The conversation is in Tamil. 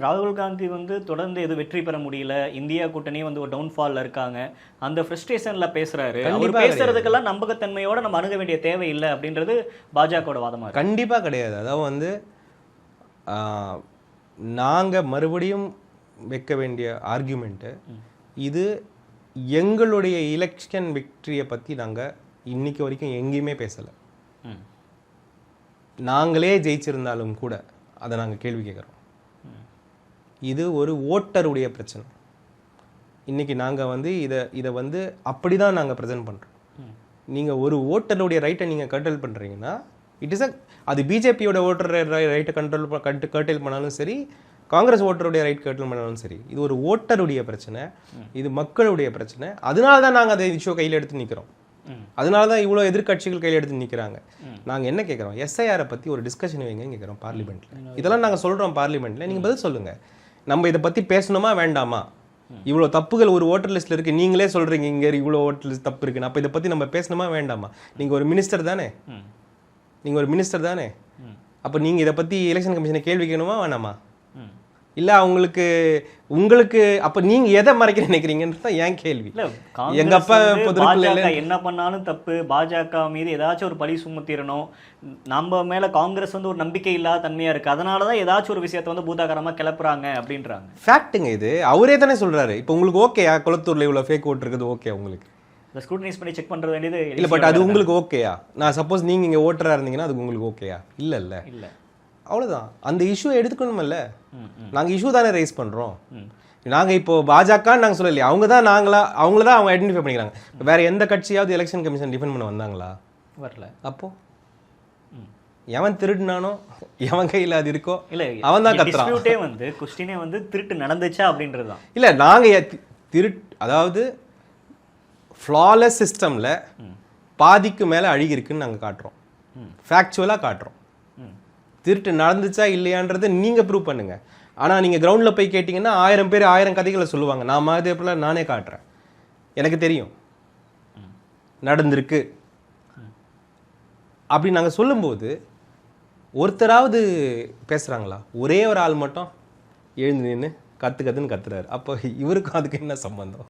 ராகுல் காந்தி தொடர்ந்து எதுவும் வெற்றி பெற முடியல. இந்தியா கூட்டணியே ஒரு டவுன்ஃபால்ல இருக்காங்க. அந்த ஃப்ரஸ்ட்ரேஷன்ல பேசுறாரு. அவர் பேசுறதுக்கெல்லாம் நம்பகத்தன்மையோட நம்ம அணுக வேண்டிய தேவை இல்லை அப்படின்றது பாஜகவோட வாதமா இருக்கு. கண்டிப்பா கிடையாது. அதாவது நாங்க மறுபடியும் வைக்க வேண்டிய ஆர்குமெண்ட் இது எங்களுடைய எலெக்ஷன் விக்டரியை பத்தி நாங்க இன்னைக்கு வரைக்கும் எங்கேயுமே பேசல. நாங்களே ஜெயிச்சிருந்தாலும் கூட அதை நாங்க கேள்வி கேட்குறோம். இது ஒரு ஓட்டருடைய பிரச்சனை. இன்னைக்கு நாங்கள் இதை அப்படி தான் நாங்கள் ப்ரெசென்ட் பண்ணுறோம். நீங்கள் ஒரு ஓட்டருடைய ரைட்டை நீங்கள் கர்டல் பண்ணுறீங்கன்னா அது பிஜேபியோட ஓட்டர் ரைட்டை கர்டல் பண்ணாலும் சரி, காங்கிரஸ் ஓட்டருடைய ரைட் கர்டல் பண்ணாலும் சரி, இது ஒரு ஓட்டருடைய பிரச்சனை, இது மக்களுடைய பிரச்சனை. அதனால தான் நாங்கள் அதை விஷயம் கையில் எடுத்து நிற்கிறோம். அதனால தான் இவ்வளோ எதிர்கட்சிகள் கையில் எடுத்து நிற்கிறாங்க. நாங்கள் என்ன கேட்குறோம், எஸ்ஐஆரை பற்றி ஒரு டிஸ்கஷன் வைங்க கேட்குறோம் பார்லிமெண்ட்டில். இதெல்லாம் நாங்கள் சொல்கிறோம் பார்லிமெண்ட்டில், நீங்கள் பதில் சொல்லுங்கள். நம்ம இதை பற்றி பேசணுமா வேண்டாமா? இவ்வளோ தப்புகள் ஒரு ஓட்டர் லிஸ்ட்டில் இருக்குது, நீங்களே சொல்கிறீங்க இங்கே இவ்வளோ ஓட்டர் லிஸ்ட் தப்பு இருக்குன்னு. அப்போ இதை பற்றி நம்ம பேசணுமா வேண்டாமா? நீங்கள் ஒரு மினிஸ்டர் தானே, அப்போ நீங்கள் இதை பற்றி எலெக்ஷன் கமிஷனை கேள்வி கேட்கணுமா வேணாமா? இல்லை உங்களுக்கு அப்போ நீங்கள் எதை மறைக்க நினைக்கிறீங்கன்னு தான் ஏன் கேள்வி. எங்க அப்பா என்ன பண்ணாலும் தப்பு, பாஜக மீது ஏதாச்சும் ஒரு பழி சுமத்திடணும், நம்ம மேல காங்கிரஸ் ஒரு நம்பிக்கை இல்லாத தன்மையா இருக்கு, அதனாலதான் ஏதாச்சும் ஒரு விஷயத்தை பூதாகரமா கிளப்புறாங்க அப்படின்றாங்க. ஃபேக்ட்டுங்க இது. அவரே தானே சொல்றாரு. இப்போ உங்களுக்கு ஓகேயா குளத்தூர்ல இவ்வளோ ஃபேக் ஓட்டு இருக்குது? ஓகே உங்களுக்கு ஸ்க்ரூட்டனைஸ் பண்ணி செக் பண்ற வேண்டியது இல்லை. பட் அது உங்களுக்கு ஓகேயா? நான் சப்போஸ் நீங்க இங்கே ஓட்டரா இருந்தீங்கன்னா அது உங்களுக்கு ஓகேயா? இல்லை. அவ்வளோதான். அந்த இஷ்யூ எடுத்துக்கணுமில்ல. நாங்கள் இஷ்யூ தானே ரைஸ் பண்ணுறோம். நாங்கள் இப்போ பாஜகன்னு நாங்கள் சொல்லலையே, அவங்க தான் அவங்க ஐடென்டிஃபை பண்ணிக்கிறாங்க. வேற எந்த கட்சியாவது எலெக்ஷன் கமிஷன் டிஃபெண்ட் பண்ண வந்தாங்களா? வரல. அப்போ எவன் திருடுனானோ, எவன் கையில் அது இருக்கோ இல்லை, அவன் தான் கத்துறான். குஸ்டினே திருட்டு நடந்துச்சா அப்படின்றது தான். இல்லை, நாங்கள் அதாவது ஃப்ளாலெஸ் சிஸ்டமில் பாதிக்கு மேலே அழுகி இருக்குன்னு நாங்கள் காட்டுறோம், ஃபேக்சுவலாக காட்டுறோம். திருட்டு நடந்துச்சா இல்லையான்றதை நீங்கள் ப்ரூவ் பண்ணுங்க. ஆனால் நீங்கள் கிரவுண்டில் போய் கேட்டிங்கன்னா 1000 பேர் 1000 கதைகளை சொல்லுவாங்க. நான் மாதிரி போல நானே காட்டுறேன், எனக்கு தெரியும் நடந்திருக்கு அப்படி நாங்கள் சொல்லும்போது ஒருத்தராவது பேசுகிறாங்களா? ஒரே ஒரு ஆள் மட்டும் எழுந்து நின்று கத்துன்னு கத்துறாரு. அப்போ இவருக்கும் அதுக்கு என்ன சம்பந்தம்?